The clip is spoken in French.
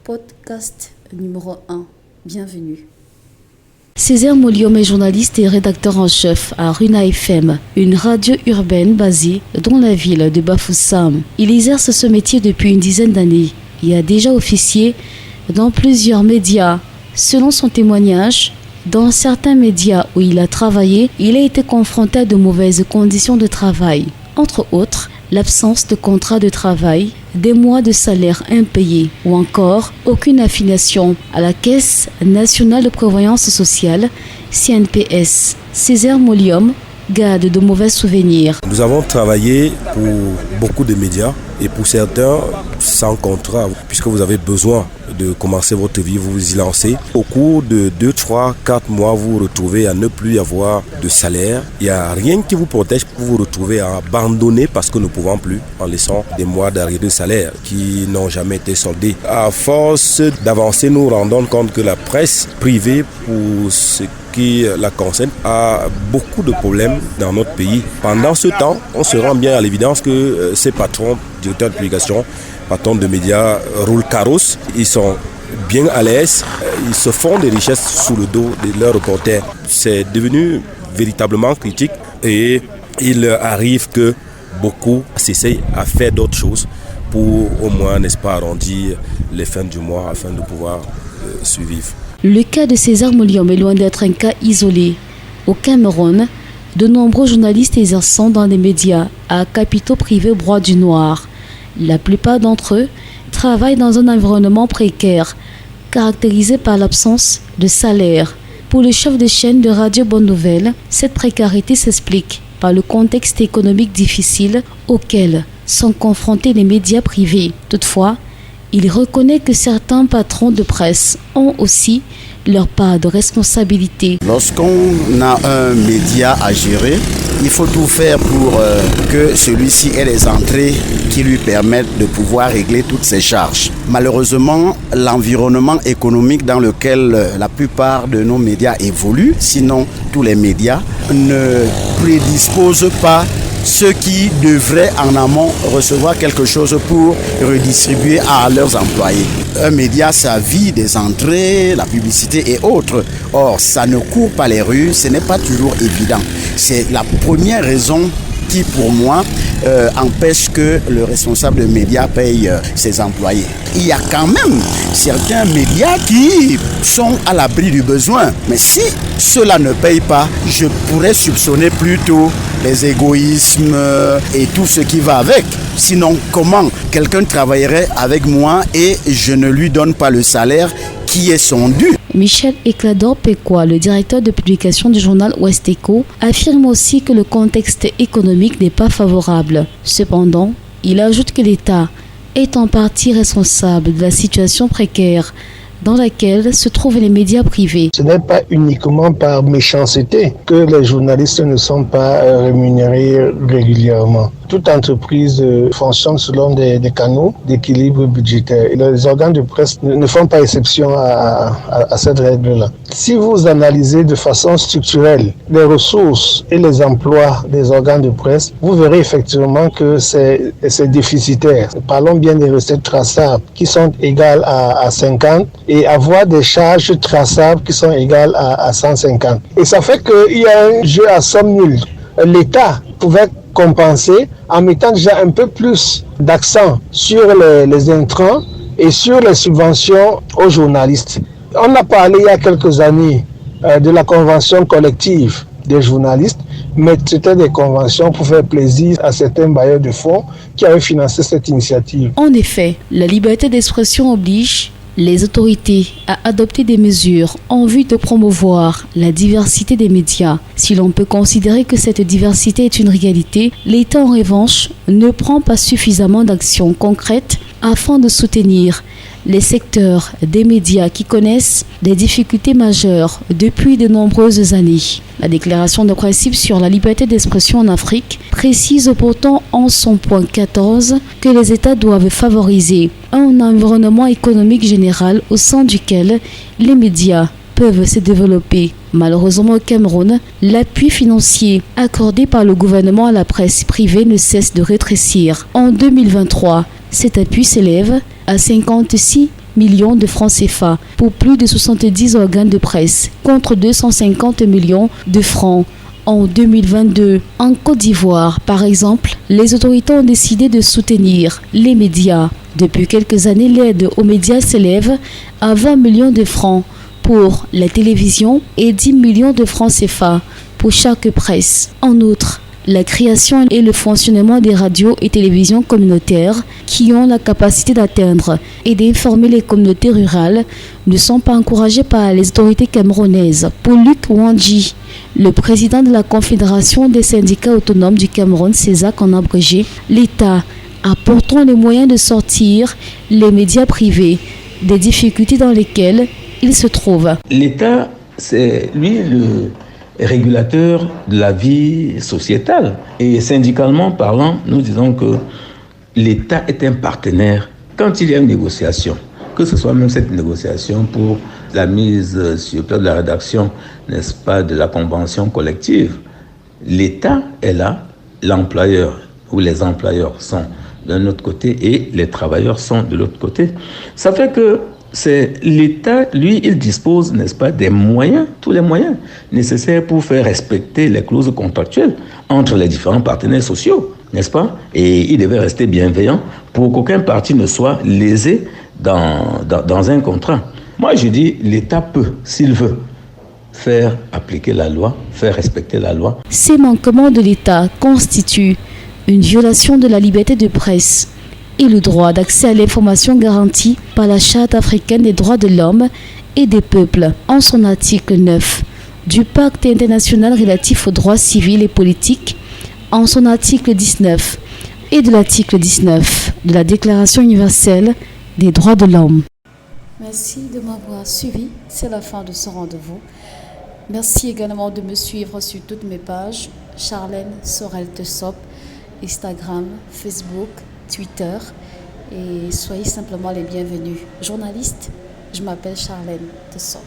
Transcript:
Podcast numéro 1. Bienvenue. Césaire Moliom est journaliste et rédacteur en chef à Runa FM, une radio urbaine basée dans la ville de Bafoussam. Il exerce ce métier depuis une dizaine d'années et a déjà officié dans plusieurs médias. Selon son témoignage, dans certains médias où il a travaillé, il a été confronté à de mauvaises conditions de travail. Entre autres, l'absence de contrat de travail, des mois de salaire impayés ou encore aucune affiliation à la Caisse nationale de prévoyance sociale, CNPS. Césaire Moliom garde de mauvais souvenirs. Nous avons travaillé pour beaucoup de médias et pour certains sans contrat, puisque vous avez besoin de commencer votre vie, vous vous y lancez. Au cours de 2, 3, 4 mois, vous vous retrouvez à ne plus avoir de salaire. Il n'y a rien qui vous protège pour vous retrouver à abandonner parce que nous ne pouvons plus, en laissant des mois d'arrêt de salaire qui n'ont jamais été soldés. À force d'avancer, nous rendons compte que la presse privée, pour ce qui la concerne, a beaucoup de problèmes dans notre pays. Pendant ce temps, on se rend bien à l'évidence que ces patrons, directeurs de publication, patrons de médias roulent carrosse. Ils sont bien à l'aise, ils se font des richesses sous le dos de leurs reporters. C'est devenu véritablement critique et il arrive que beaucoup s'essayent à faire d'autres choses pour au moins, n'est-ce pas, arrondir les fins du mois afin de pouvoir survivre. Le cas de Césaire Moliom est loin d'être un cas isolé. Au Cameroun, de nombreux journalistes exerçant dans les médias à capitaux privés broient du noir. La plupart d'entre eux travaillent dans un environnement précaire, caractérisé par l'absence de salaire. Pour le chef de chaîne de Radio Bonne Nouvelle, cette précarité s'explique par le contexte économique difficile auquel sont confrontés les médias privés. Toutefois, il reconnaît que certains patrons de presse ont aussi leur part de responsabilité. Lorsqu'on a un média à gérer, il faut tout faire pour que celui-ci ait les entrées qui lui permettent de pouvoir régler toutes ses charges. Malheureusement, l'environnement économique dans lequel la plupart de nos médias évoluent, sinon tous les médias, ne prédispose pas ceux qui devraient en amont recevoir quelque chose pour redistribuer à leurs employés. Un média, ça vit des entrées, la publicité et autres. Or, ça ne court pas les rues, ce n'est pas toujours évident. C'est la première raison qui, pour moi, empêche que le responsable de médias paye ses employés. Il y a quand même certains médias qui sont à l'abri du besoin. Mais si cela ne paye pas, je pourrais soupçonner plutôt les égoïsmes et tout ce qui va avec. Sinon, comment quelqu'un travaillerait avec moi et je ne lui donne pas le salaire qui est son dû? Michel Eclador-Péquois, le directeur de publication du journal Ouest Echo, affirme aussi que le contexte économique n'est pas favorable. Cependant, il ajoute que l'État est en partie responsable de la situation précaire dans laquelle se trouvent les médias privés. Ce n'est pas uniquement par méchanceté que les journalistes ne sont pas rémunérés régulièrement. Toute entreprise fonctionne selon des canaux d'équilibre budgétaire. Et les organes de presse ne font pas exception à cette règle-là. Si vous analysez de façon structurelle les ressources et les emplois des organes de presse, vous verrez effectivement que c'est déficitaire. Parlons bien des recettes traçables qui sont égales à 50 et avoir des charges traçables qui sont égales à 150. Et ça fait qu'il y a un jeu à somme nulle. L'État pouvait compenser en mettant déjà un peu plus d'accent sur les intrants et sur les subventions aux journalistes. On a parlé il y a quelques années de la convention collective des journalistes, mais c'était des conventions pour faire plaisir à certains bailleurs de fonds qui avaient financé cette initiative. En effet, la liberté d'expression oblige les autorités à adopter des mesures en vue de promouvoir la diversité des médias. Si l'on peut considérer que cette diversité est une réalité, l'État en revanche ne prend pas suffisamment d'actions concrètes afin de soutenir les secteurs des médias qui connaissent des difficultés majeures depuis de nombreuses années. La déclaration de principe sur la liberté d'expression en Afrique précise pourtant en son point 14 que les États doivent favoriser un environnement économique général au sein duquel les médias peuvent se développer. Malheureusement au Cameroun, l'appui financier accordé par le gouvernement à la presse privée ne cesse de rétrécir. En 2023, cet appui s'élève à 56 millions de francs CFA pour plus de 70 organes de presse, contre 250 millions de francs en 2022. En Côte d'Ivoire, par exemple, les autorités ont décidé de soutenir les médias. Depuis quelques années, l'aide aux médias s'élève à 20 millions de francs pour la télévision et 10 millions de francs CFA pour chaque presse. En outre, la création et le fonctionnement des radios et télévisions communautaires qui ont la capacité d'atteindre et d'informer les communautés rurales ne sont pas encouragés par les autorités camerounaises. Pour Luc Wandji, le président de la Confédération des syndicats autonomes du Cameroun, CESAC en abrégé, l'État a pourtant les moyens de sortir les médias privés des difficultés dans lesquelles ils se trouvent. L'État, c'est lui le régulateur de la vie sociétale. Et syndicalement parlant, nous disons que l'État est un partenaire. Quand il y a une négociation, que ce soit même cette négociation pour la mise sur pied de la rédaction, n'est-ce pas, de la convention collective, l'État est là, l'employeur ou les employeurs sont d'un autre côté et les travailleurs sont de l'autre côté. Ça fait que c'est l'État, lui, il dispose, n'est-ce pas, des moyens, tous les moyens nécessaires pour faire respecter les clauses contractuelles entre les différents partenaires sociaux, n'est-ce pas? Et il devait rester bienveillant pour qu'aucun parti ne soit lésé dans un contrat. Moi, je dis, l'État peut, s'il veut, faire appliquer la loi, faire respecter la loi. Ces manquements de l'État constituent une violation de la liberté de presse et le droit d'accès à l'information garanti par la Charte africaine des droits de l'homme et des peuples en son article 9 du Pacte international relatif aux droits civils et politiques, en son article 19 et de l'article 19 de la Déclaration universelle des droits de l'homme. Merci de m'avoir suivi, c'est la fin de ce rendez-vous. Merci également de me suivre sur toutes mes pages, Charlène Sorel Tessop, Instagram, Facebook, Twitter, et soyez simplement les bienvenus. Journaliste, je m'appelle Charlène Tessop.